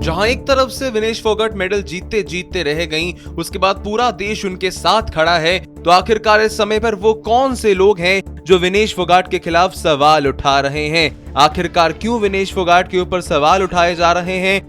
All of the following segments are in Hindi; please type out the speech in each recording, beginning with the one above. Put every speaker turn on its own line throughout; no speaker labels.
जहां एक तरफ से विनेश फोगाट मेडल जीतते जीतते रह गईं, उसके बाद पूरा देश उनके साथ खड़ा है, तो आखिरकार इस समय पर वो कौन से लोग हैं जो विनेश फोगाट के खिलाफ सवाल उठा रहे हैं? आखिरकार क्यों विनेश फोगाट के ऊपर सवाल उठाए जा रहे हैं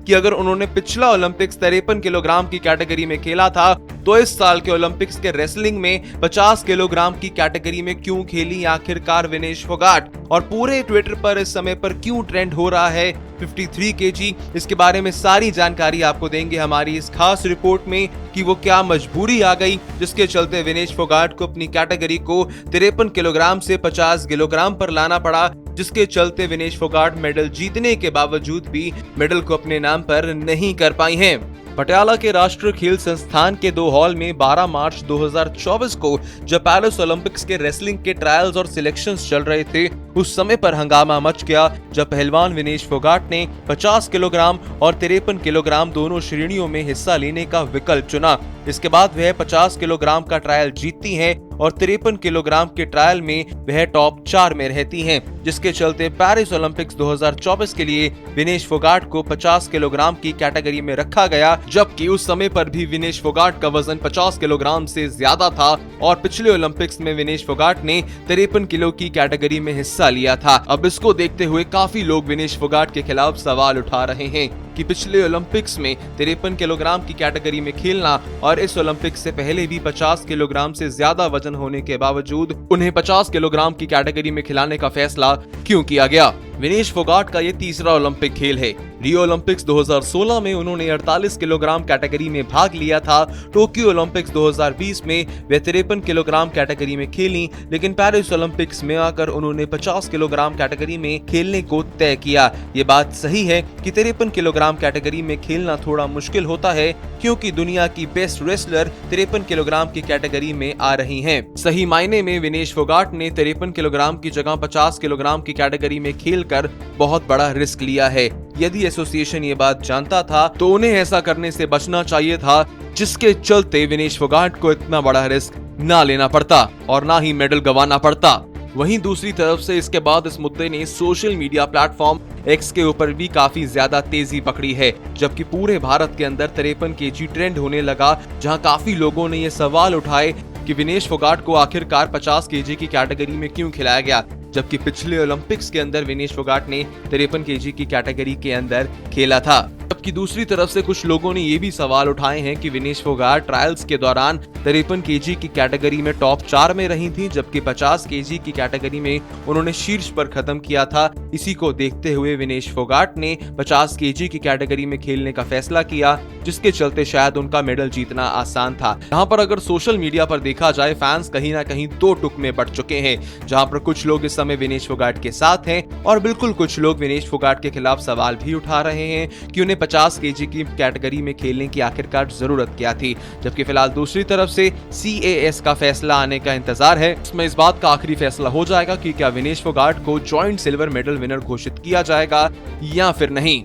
कि अगर उन्होंने पिछला ओलंपिक्स 53 किलोग्राम की कैटेगरी में खेला था, तो इस साल के ओलंपिक्स के रेसलिंग में 50 किलोग्राम की कैटेगरी में क्यों खेली आखिरकार विनेश फोगाट? और पूरे ट्विटर पर इस समय पर क्यों ट्रेंड हो रहा है 53 केजी? इसके बारे में सारी जानकारी आपको देंगे हमारी इस खास रिपोर्ट में कि वो क्या मजबूरी आ गई जिसके चलते विनेश फोगाट को अपनी कैटेगरी को 53 किलोग्राम से 50 किलोग्राम पर लाना पड़ा, जिसके चलते विनेश फोगाट मेडल जीतने के बावजूद भी मेडल को अपने नाम पर नहीं कर पाई हैं। पटियाला के राष्ट्रीय खेल संस्थान के 2 हॉल में 12 मार्च 2024 को जब पेरिस ओलंपिक्स के रेसलिंग के ट्रायल्स और सिलेक्शंस चल रहे थे, उस समय पर हंगामा मच गया जब पहलवान विनेश फोगाट ने 50 किलोग्राम और 53 किलोग्राम दोनों श्रेणियों में हिस्सा लेने का विकल्प चुना। इसके बाद वह 50 किलोग्राम का ट्रायल जीतती हैं और 53 किलोग्राम के ट्रायल में वह टॉप 4 में रहती हैं, जिसके चलते पेरिस ओलंपिक्स 2024 के लिए विनेश फोगाट को 50 किलोग्राम की कैटेगरी में रखा गया, जबकि उस समय पर भी विनेश फोगाट का वजन 50 किलोग्राम से ज्यादा था और पिछले ओलंपिक्स में विनेश फोगाट ने 53 किलो की कैटेगरी में हिस्सा लिया था। अब इसको देखते हुए काफी लोग विनेश फोगाट के खिलाफ सवाल उठा रहे हैं कि पिछले ओलंपिक्स में 53 किलोग्राम की कैटेगरी में खेलना और इस ओलंपिक्स से पहले भी 50 किलोग्राम से ज्यादा वजन होने के बावजूद उन्हें 50 किलोग्राम की कैटेगरी में खिलाने का फैसला क्यों किया गया? विनेश फोगाट का ये तीसरा ओलंपिक खेल है। रियो ओलंपिक्स 2016 में उन्होंने 48 किलोग्राम कैटेगरी में भाग लिया था। टोक्यो ओलंपिक्स 2020 में वे 53 किलोग्राम कैटेगरी में खेली, लेकिन पेरिस ओलंपिक्स में आकर उन्होंने 50 किलोग्राम कैटेगरी में खेलने को तय किया। ये बात सही है कि 53 किलोग्राम कैटेगरी में खेलना थोड़ा मुश्किल होता है, क्योंकि दुनिया की बेस्ट रेसलर 53 किलोग्राम की कैटेगरी में आ रही हैं। सही मायने में विनेश फोगाट ने 53 किलोग्राम की जगह 50 किलोग्राम की कैटेगरी में खेलकर बहुत बड़ा रिस्क लिया है। यदि एसोसिएशन ये बात जानता था तो उन्हें ऐसा करने से बचना चाहिए था, जिसके चलते विनेश फोगाट को इतना बड़ा रिस्क ना लेना पड़ता और ना ही मेडल गंवाना पड़ता। वहीं दूसरी तरफ से इसके बाद इस मुद्दे ने सोशल मीडिया प्लेटफॉर्म एक्स के ऊपर भी काफी ज्यादा तेजी पकड़ी है, जबकि पूरे भारत के अंदर 53 केजी ट्रेंड होने लगा, जहां काफी लोगों ने ये सवाल उठाए कि विनेश फोगाट को आखिरकार 50 केजी की कैटेगरी में क्यों खिलाया गया, जबकि पिछले ओलंपिक्स के अंदर विनेश फोगाट ने 53 केजी की कैटेगरी के अंदर खेला था। जबकि दूसरी तरफ से कुछ लोगों ने ये भी सवाल उठाए हैं कि विनेश फोगाट ट्रायल्स के दौरान 53 केजी की कैटेगरी में टॉप 4 में रही थी, जबकि 50 केजी की कैटेगरी में उन्होंने शीर्ष पर खत्म किया था। इसी को देखते हुए विनेश फोगाट ने 50 केजी की कैटेगरी में खेलने का फैसला किया, जिसके चलते शायद उनका मेडल जीतना आसान था। यहाँ पर अगर सोशल मीडिया पर देखा जाए, फैंस कहीं ना कहीं 2 टुक में बढ़ चुके हैं, जहाँ पर कुछ लोग इस समय विनेश फोगाट के साथ हैं और बिल्कुल कुछ लोग विनेश फोगाट के खिलाफ सवाल भी उठा रहे हैं कि उन्हें 50 केजी की कैटेगरी में खेलने की आखिरकार जरूरत क्या थी। जबकि फिलहाल दूसरी तरफ से CAS का फैसला आने का इंतजार है। इसमें इस बात का आखिरी फैसला हो जाएगा कि क्या विनेश फोगाट को जॉइंट सिल्वर मेडल विनर घोषित किया जाएगा या फिर नहीं।